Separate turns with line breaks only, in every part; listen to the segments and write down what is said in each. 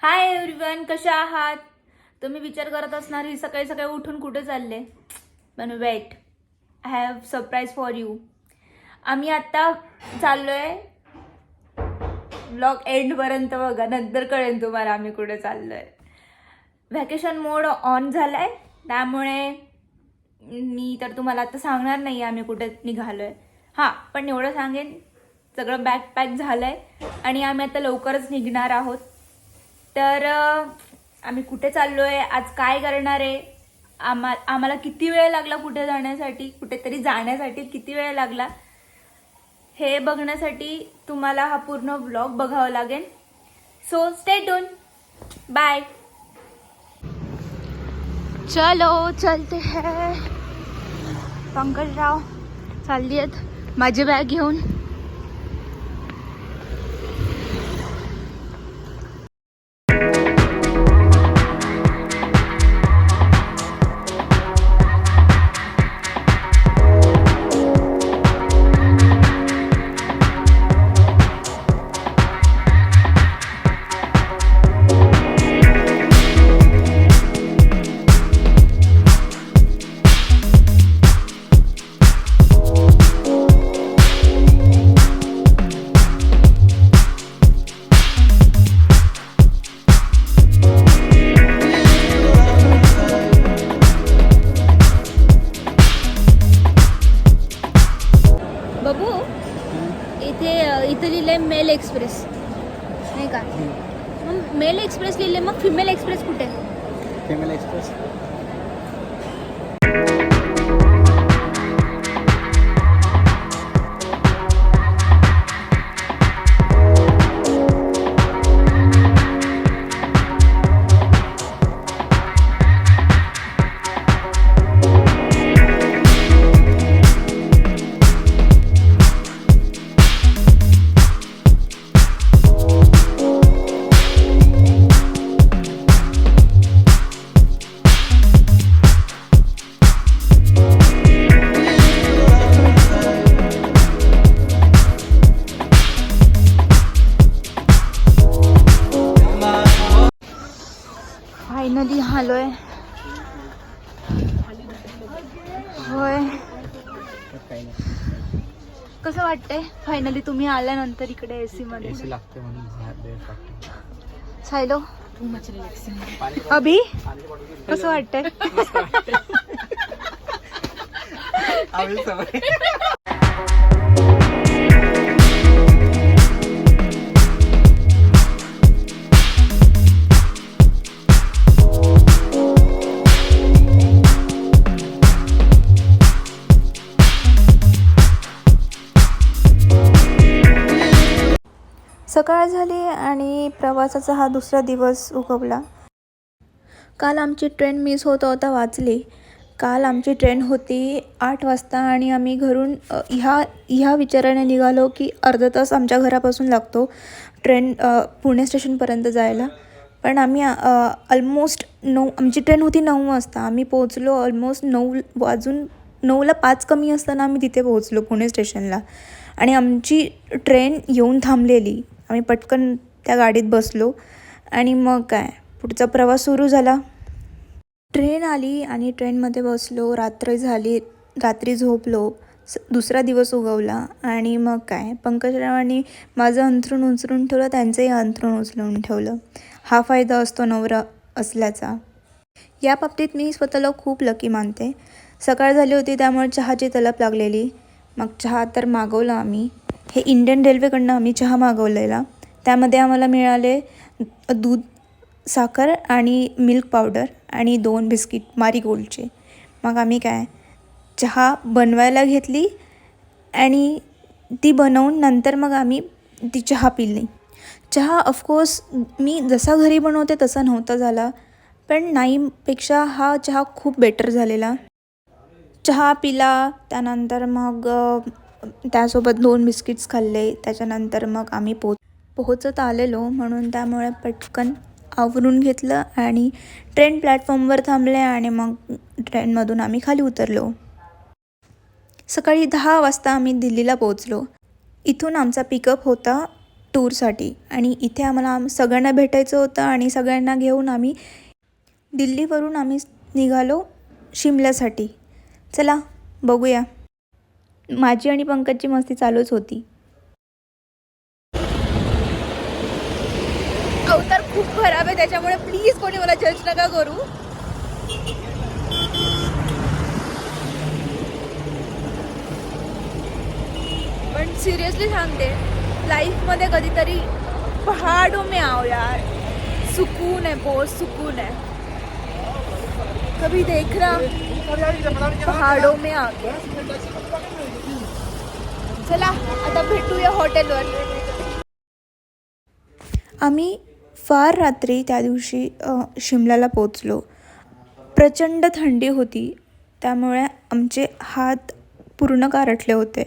Hi everyone, कशा आहात तुम्ही? विचार करत असणार ही सकाळी सकाळी उठून कुठे चालले, पण wait, I have surprise for you. आम्ही आता चाललोय. व्लॉग एंडपर्यंत बघा, नंतर कळेल तुम्हाला आम्ही कुठे चाललोय. व्हॅकेशन मोड ऑन झालाय, त्यामुळे मी तर तुम्हाला आता सांगणार नाही आम्ही कुठे निघालोय. हां, पण एवढं सांगेन, सगळं बॅग पॅक झालंय आणि आम्ही आता लवकरच निघणार आहोत. तर आम्ही कुठे चाललोय, आज काय करणार आहे, आम्हाला किती वेळ लागला कुठे जाण्यासाठी, कुठेतरी जाण्यासाठी किती वेळ लागला, हे बघण्यासाठी तुम्हाला हा पूर्ण व्लॉग बघावा लागेल. So stay tune. बाय. चलो चलते हैं. पंकजराव चालली आहेत माझी बॅग घेऊन. बाबू, इथे लिहिलंय मेल एक्सप्रेस, नाही का? मग मेल एक्सप्रेस लिहिलंय, मग फिमेल एक्सप्रेस कुठे?
फिमेल एक्सप्रेस
फायनली आलोय. होय, कसं वाटतंय फायनली तुम्ही आल्यानंतर इकडे एसी मध्ये?
एसी लागते म्हणून बाहेर वेळ लागते.
सायलो, अभि कसं वाटतंय? सकाळ झाली आणि प्रवासाचा हा दुसरा दिवस उगवला. काल आमची ट्रेन मिस होता वाचली. काल आमची ट्रेन होती 8 वाजता आणि आम्ही घरून ह्या विचाराने निघालो की अर्धा तास आमच्या घरापासून लागतो ट्रेन पुणे स्टेशनपर्यंत जायला. पण आम्ही ऑलमोस्ट 9, आमची ट्रेन होती 9 वाजता. आम्ही पोहोचलो ऑलमोस्ट 9ला 5 कमी असताना आम्ही तिथे पोहोचलो पुणे स्टेशनला. आणि आमची ट्रेन येऊन थांबलेली. आम्ही पटकन त्या गाडीत बसलो आणि मग काय, पुढचा प्रवास सुरू झाला. ट्रेन आली आणि ट्रेनमध्ये बसलो. रात्र झाली, रात्री झोपलो. दुसरा दिवस उगवला आणि मग काय, पंकजरावांनी माझं अंथरूण उचलून ठेवलं, त्यांचंही अंथरूण उचलून ठेवलं. हा फायदा असतो नवरा असल्याचा. या बाबतीत मी स्वतःला खूप लकी मानते. सकाळ झाली होती त्यामुळे चहाची तलप लागलेली. मग चहा तर मागवला आम्ही. हे इंडियन रेल्वेकडनं आम्ही चहा मागवलेला. त्यामध्ये आम्हाला मिळाले दूध, साखर आणि मिल्क पावडर आणि 2 बिस्किट मारीगोल्डचे. मग आम्ही काय, चहा बनवायला घेतली आणि ती बनवून नंतर मग आम्ही ती चहा पिली. चहा ऑफकोर्स मी जसा घरी बनवते तसा नव्हता झाला, पण नाहीपेक्षा हा चहा खूप बेटर झालेला. चहा पिला, त्यानंतर मग त्यासोबत 2 बिस्किट्स खाल्ले. त्याच्यानंतर मग आम्ही पोहोचत आलेलो, म्हणून त्यामुळे पटकन आवरून घेतलं आणि ट्रेन प्लॅटफॉर्मवर थांबले आणि मग ट्रेनमधून आम्ही खाली उतरलो. सकाळी 10 वाजता आम्ही दिल्लीला पोहोचलो. इथून आमचा पिकअप होता टूरसाठी. आणि इथे आम्हाला सगळ्यांना भेटायचं होतं आणि सगळ्यांना घेऊन आम्ही दिल्लीवरून आम्ही निघालो शिमल्यासाठी. चला बघूया. माझी आणि पंकजची मस्ती चालूच होती. अवतार खूप खराब आहे, त्याच्यामुळे प्लीज कोणी मला जज नका करू. पण सिरियसली सांगते, लाईफमध्ये कधीतरी पहाड़ों में आओ यार, सुकून है, बहुत सुकून है. कभी देख रहा पहाड़ों में आके. चला आता भेटूया हॉटेलवर. आम्ही फार रात्री त्या दिवशी शिमल्याला पोचलो. प्रचंड थंडी होती, त्यामुळे आमचे हात पूर्ण गारठले होते.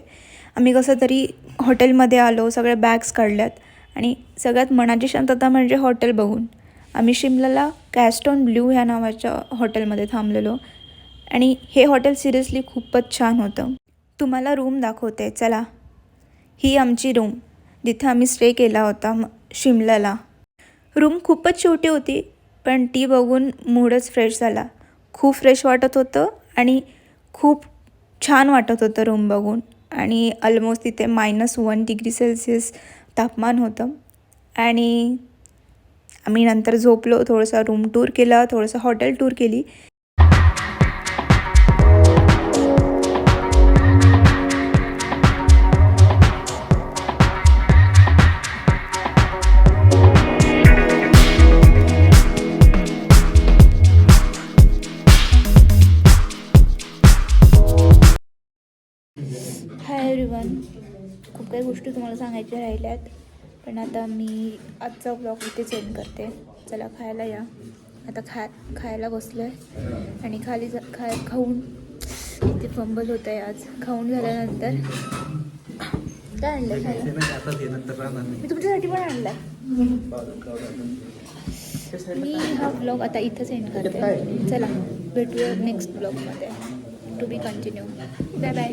आम्ही कसं तरी हॉटेलमध्ये आलो, सगळ्या बॅग्स काढल्यात आणि सगळ्यात मनाची शांतता म्हणजे हॉटेल बघून आम्ही शिमल्याला कॅस्टोन ब्ल्यू ह्या नावाच्या हॉटेलमध्ये थांबलेलो. आणि हे हॉटेल सिरियसली खूपच छान होतं. तुम्हाला रूम दाखवते, चला. ही आमची रूम जिथे आम्ही स्टे केला होता शिमल्याला. रूम खूपच छोटी होती, पण ती बघून मूडच फ्रेश झाला. खूप फ्रेश वाटत होतं आणि खूप छान वाटत होतं रूम बघून. आणि ऑलमोस्ट तिथे -1 डिग्री सेल्सिअस तापमान होतं. आणि आम्ही नंतर झोपलो, थोडंसं रूम टूर केला, थोडंसं हॉटेल टूर केली. हाय एव्हरीवन, खूप काही गोष्टी तुम्हाला सांगायच्या राहिल्यात, पण आता मी आजचा ब्लॉग इथे सेंड करते. चला खायला या. आता खायला बसलो आहे आणि खाऊन इथे फंबल होत आहे आज. खाऊन झाल्यानंतर काय आणलं खायला? मी तुमच्यासाठी पण आणलं. मी हा ब्लॉग आता इथं सेंड करते. चला भेटूया नेक्स्ट ब्लॉगमध्ये. To be continue. Bye bye.